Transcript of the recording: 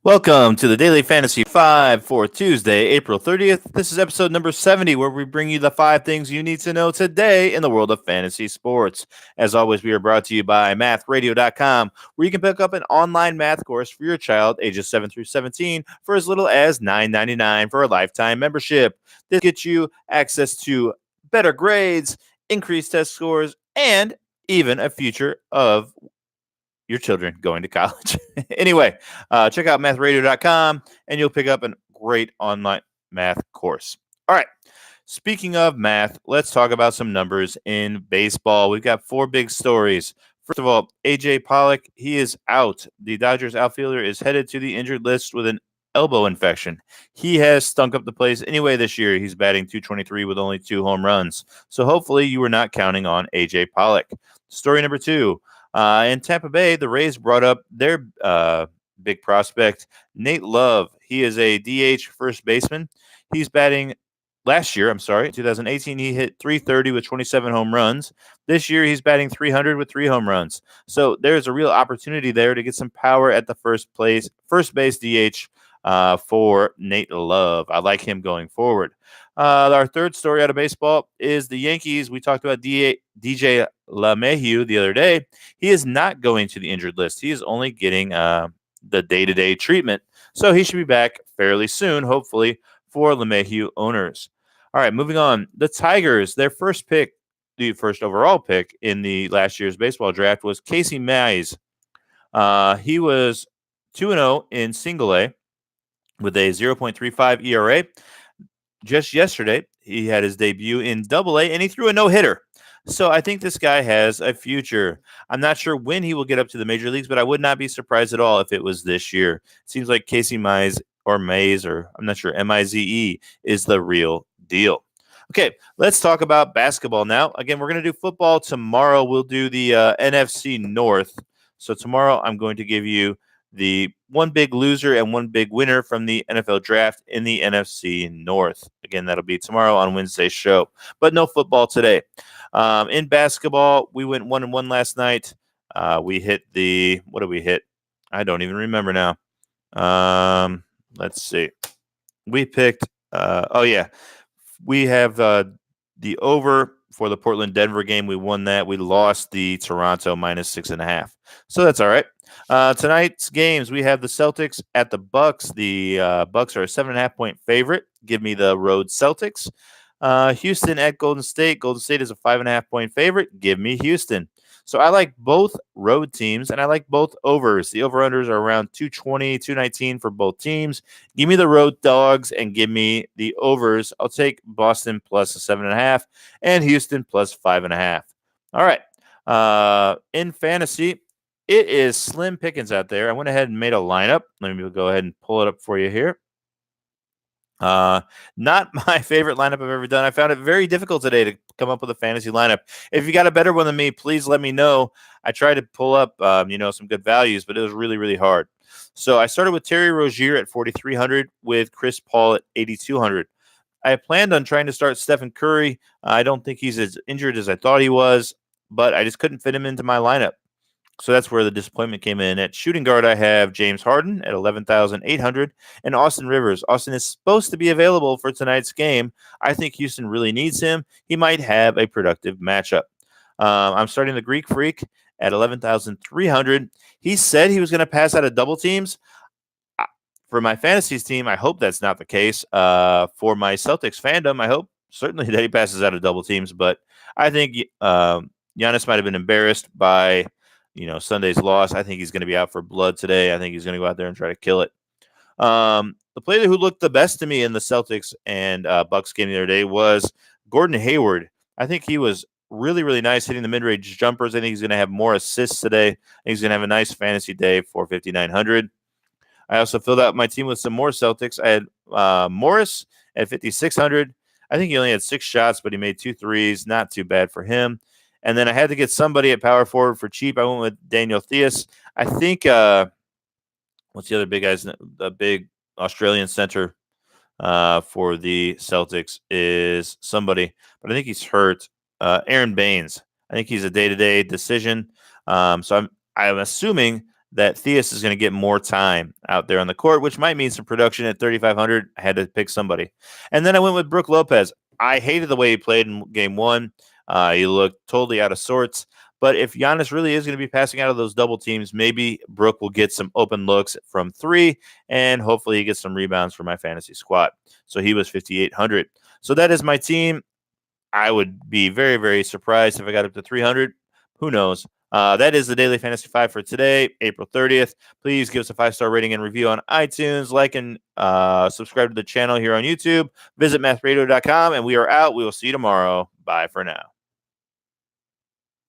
Welcome to the Daily Fantasy 5 for Tuesday, April 30th. This is episode number 70, where we bring you the 5 things you need to know today in the world of fantasy sports. As always, we are brought to you by mathradio.com, where you can pick up an online math course for your child ages 7 through 17 for as little as $9.99 for a lifetime membership. This gets you access to better grades, increased test scores, and even a future of your children going to college. Anyway, check out mathradio.com and you'll pick up a great online math course. All right. Speaking of math, let's talk about some numbers in baseball. We've got 4 big stories. First of all, AJ Pollock, he is out. The Dodgers outfielder is headed to the injured list with an elbow infection. He has stunk up the place anyway this year. He's batting .223 with only 2 home runs. So hopefully you were not counting on AJ Pollock. Story number 2. In Tampa Bay, the Rays brought up their big prospect, Nate Love. He is a DH first baseman. He's batting last year, 2018, he hit .330 with 27 home runs. This year, he's batting .300 with 3 home runs. So there's a real opportunity there to get some power at the first base DH for Nate Love. I like him going forward. Our third story out of baseball is the Yankees. We talked about DJ LeMahieu the other day. He is not going to the injured list. He is only getting the day-to-day treatment. So he should be back fairly soon, hopefully, for LeMahieu owners. All right, moving on. The Tigers, their first pick, the first overall pick in the last year's baseball draft was Casey Mize. He was 2-0 in single A with a 0.35 ERA. Just yesterday, he had his debut in Double A, and he threw a no-hitter. So I think this guy has a future. I'm not sure when he will get up to the major leagues, but I would not be surprised at all if it was this year. It seems like Casey Mize, or Maze, or I'm not sure, Mize, is the real deal. Okay, let's talk about basketball now. Again, we're going to do football tomorrow. We'll do the NFC North. So tomorrow I'm going to give you the one big loser and one big winner from the NFL draft in the NFC North. Again, that'll be tomorrow on Wednesday's show, but no football today. In basketball, we went 1-1 last night. We hit what did we hit? I don't even remember now. Let's see. We picked, we have the over for the Portland-Denver game. We won that. We lost the Toronto -6.5. So that's all right. Tonight's games, we have the Celtics at the Bucks. The Bucks are a 7.5-point favorite. Give me the road Celtics. Houston at Golden State. Golden State is a 5.5-point favorite. Give me Houston. So I like both road teams, and I like both overs. The over-unders are around 220, 219 for both teams. Give me the road dogs and give me the overs. I'll take Boston plus a 7.5 and Houston plus 5.5. All right. In fantasy, it is slim pickings out there. I went ahead and made a lineup. Let me go ahead and pull it up for you here. Not my favorite lineup I've ever done. I found it very difficult today to come up with a fantasy lineup. If you got a better one than me, please let me know. I tried to pull up, some good values, but it was really, really hard. So I started with Terry Rozier at 4,300 with Chris Paul at 8,200. I planned on trying to start Stephen Curry. I don't think he's as injured as I thought he was, but I just couldn't fit him into my lineup. So that's where the disappointment came in. At shooting guard, I have James Harden at 11,800 and Austin Rivers. Austin is supposed to be available for tonight's game. I think Houston really needs him. He might have a productive matchup. I'm starting the Greek Freak at 11,300. He said he was going to pass out of double teams. For my fantasies team, I hope that's not the case. For my Celtics fandom, I hope certainly that he passes out of double teams. But I think Giannis might have been embarrassed by Sunday's loss. I think he's going to be out for blood today. I think he's going to go out there and try to kill it. The player who looked the best to me in the Celtics and Bucks game the other day was Gordon Hayward. I think he was really, really nice hitting the mid-range jumpers. I think he's going to have more assists today. I think he's going to have a nice fantasy day for 5,900. I also filled out my team with some more Celtics. I had Morris at 5,600. I think he only had 6 shots, but he made 2 threes. Not too bad for him. And then I had to get somebody at power forward for cheap. I went with Daniel Theus. I think, what's the other big guys? The big Australian center for the Celtics is somebody, but I think he's hurt. Aaron Baines. I think he's a day-to-day decision. So I'm assuming that Theus is going to get more time out there on the court, which might mean some production at 3,500. I had to pick somebody. And then I went with Brook Lopez. I hated the way he played in game one. He looked totally out of sorts. But if Giannis really is going to be passing out of those double teams, maybe Brook will get some open looks from three, and hopefully he gets some rebounds for my fantasy squad. So he was 5,800. So that is my team. I would be very, very surprised if I got up to 300. Who knows? That is the Daily Fantasy 5 for today, April 30th. Please give us a 5-star rating and review on iTunes. Like and subscribe to the channel here on YouTube. Visit mathradio.com, and we are out. We will see you tomorrow. Bye for now.